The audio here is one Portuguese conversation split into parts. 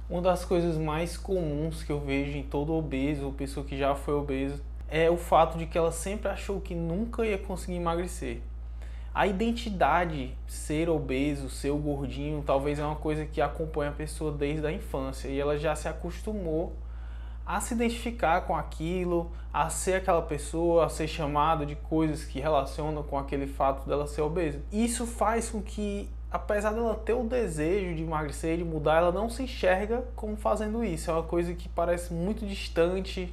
Uma das coisas mais comuns que eu vejo em todo obeso, ou pessoa que já foi obeso, é o fato de que ela sempre achou que nunca ia conseguir emagrecer. A identidade, ser obeso, ser o gordinho, talvez é uma coisa que acompanha a pessoa desde a infância e ela já se acostumou a se identificar com aquilo, a ser aquela pessoa, a ser chamada de coisas que relacionam com aquele fato dela ser obesa. Isso faz com que, apesar dela ter o desejo de emagrecer, de mudar, ela não se enxerga como fazendo isso. É uma coisa que parece muito distante.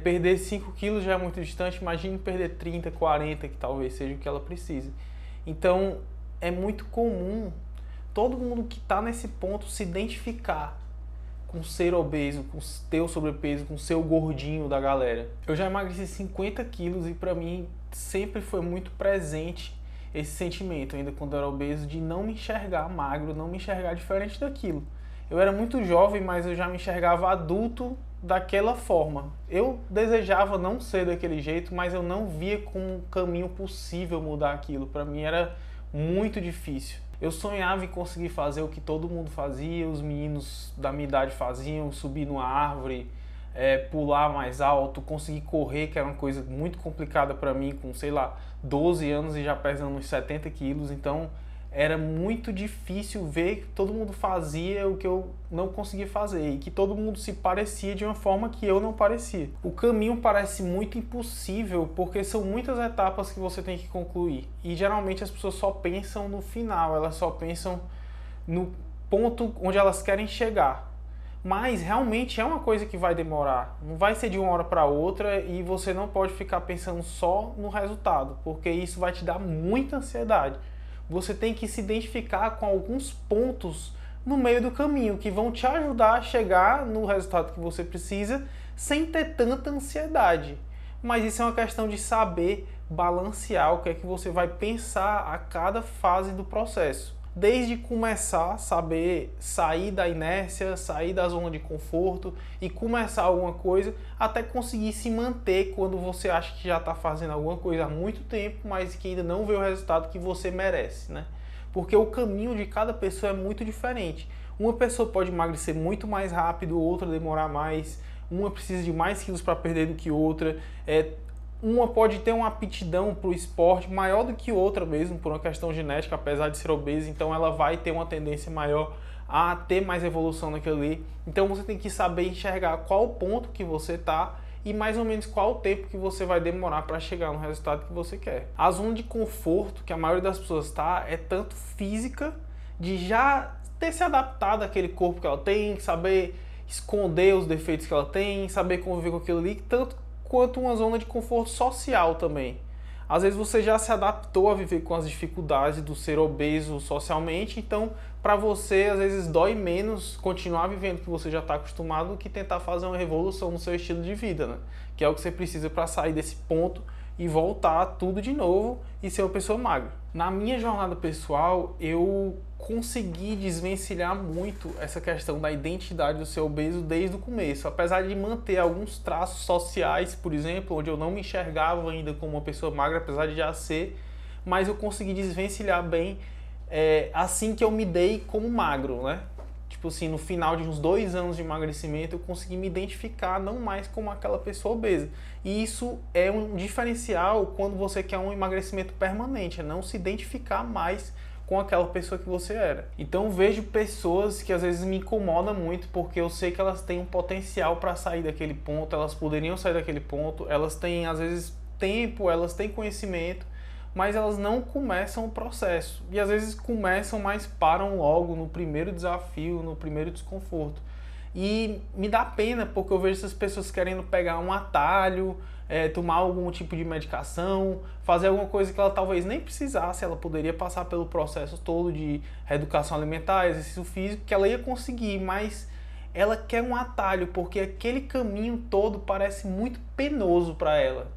Perder 5 quilos já é muito distante, imagine perder 30, 40, que talvez seja o que ela precise. Então, é muito comum todo mundo que está nesse ponto se identificar com ser obeso, com ter o sobrepeso, com ser o gordinho da galera. Eu já emagreci 50 quilos e para mim sempre foi muito presente esse sentimento, ainda quando eu era obeso, de não me enxergar magro, não me enxergar diferente daquilo. Eu era muito jovem, mas eu já me enxergava adulto daquela forma. Eu desejava não ser daquele jeito, mas eu não via como um caminho possível mudar aquilo. Para mim era muito difícil. Eu sonhava em conseguir fazer o que todo mundo fazia, os meninos da minha idade faziam, subir numa árvore, pular mais alto, conseguir correr, que era uma coisa muito complicada para mim, com, sei lá, 12 anos e já pesando uns 70 quilos. Então era muito difícil ver que todo mundo fazia o que eu não conseguia fazer e que todo mundo se parecia de uma forma que eu não parecia. O caminho parece muito impossível porque são muitas etapas que você tem que concluir e geralmente as pessoas só pensam no final, elas só pensam no ponto onde elas querem chegar. Mas realmente é uma coisa que vai demorar, não vai ser de uma hora para outra e você não pode ficar pensando só no resultado, porque isso vai te dar muita ansiedade. Você tem que se identificar com alguns pontos no meio do caminho que vão te ajudar a chegar no resultado que você precisa sem ter tanta ansiedade. Mas isso é uma questão de saber balancear o que é que você vai pensar a cada fase do processo. Desde começar, saber sair da inércia, sair da zona de conforto e começar alguma coisa, até conseguir se manter quando você acha que já está fazendo alguma coisa há muito tempo, mas que ainda não vê o resultado que você merece, né? Porque o caminho de cada pessoa é muito diferente. Uma pessoa pode emagrecer muito mais rápido, outra demorar mais, uma precisa de mais quilos para perder do que outra. Uma pode ter uma aptidão para o esporte maior do que outra mesmo, por uma questão genética, apesar de ser obesa, então ela vai ter uma tendência maior a ter mais evolução naquilo ali. Então você tem que saber enxergar qual ponto que você está e mais ou menos qual o tempo que você vai demorar para chegar no resultado que você quer. A zona de conforto que a maioria das pessoas está é tanto física, de já ter se adaptado àquele corpo que ela tem, saber esconder os defeitos que ela tem, saber conviver com aquilo ali, tanto quanto uma zona de conforto social também. Às vezes você já se adaptou a viver com as dificuldades do ser obeso socialmente, então para você às vezes dói menos continuar vivendo o que você já está acostumado do que tentar fazer uma revolução no seu estilo de vida, né? Que é o que você precisa para sair desse ponto e voltar tudo de novo e ser uma pessoa magra. Na minha jornada pessoal, eu consegui desvencilhar muito essa questão da identidade do ser obeso desde o começo. Apesar de manter alguns traços sociais, por exemplo, onde eu não me enxergava ainda como uma pessoa magra, apesar de já ser, mas eu consegui desvencilhar bem assim que eu me dei como magro, né? Tipo assim, no final de uns 2 anos de emagrecimento, eu consegui me identificar não mais como aquela pessoa obesa. E isso é um diferencial quando você quer um emagrecimento permanente, é não se identificar mais com aquela pessoa que você era. Então eu vejo pessoas que às vezes me incomodam muito porque eu sei que elas têm um potencial para sair daquele ponto, elas poderiam sair daquele ponto, elas têm às vezes tempo, elas têm conhecimento, mas elas não começam o processo. E às vezes começam, mas param logo no primeiro desafio, no primeiro desconforto. E me dá pena porque eu vejo essas pessoas querendo pegar um atalho, tomar algum tipo de medicação, fazer alguma coisa que ela talvez nem precisasse, ela poderia passar pelo processo todo de reeducação alimentar, exercício físico, que ela ia conseguir, mas ela quer um atalho porque aquele caminho todo parece muito penoso para ela.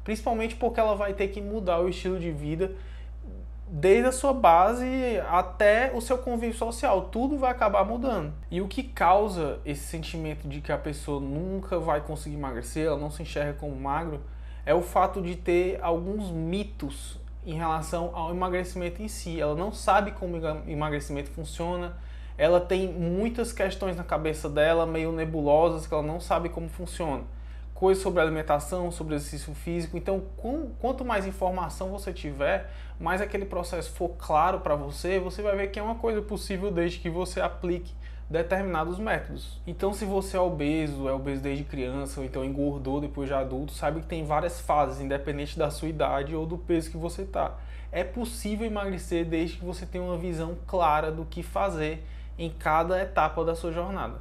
Principalmente porque ela vai ter que mudar o estilo de vida desde a sua base até o seu convívio social. Tudo vai acabar mudando. E o que causa esse sentimento de que a pessoa nunca vai conseguir emagrecer, ela não se enxerga como magro, é o fato de ter alguns mitos em relação ao emagrecimento em si. Ela não sabe como o emagrecimento funciona, ela tem muitas questões na cabeça dela, meio nebulosas, que ela não sabe como funciona. Coisas sobre alimentação, sobre exercício físico. Então, quanto mais informação você tiver, mais aquele processo for claro para você, você vai ver que é uma coisa possível desde que você aplique determinados métodos. Então, se você é obeso desde criança, ou então engordou depois de adulto, saiba que tem várias fases, independente da sua idade ou do peso que você está. É possível emagrecer desde que você tenha uma visão clara do que fazer em cada etapa da sua jornada.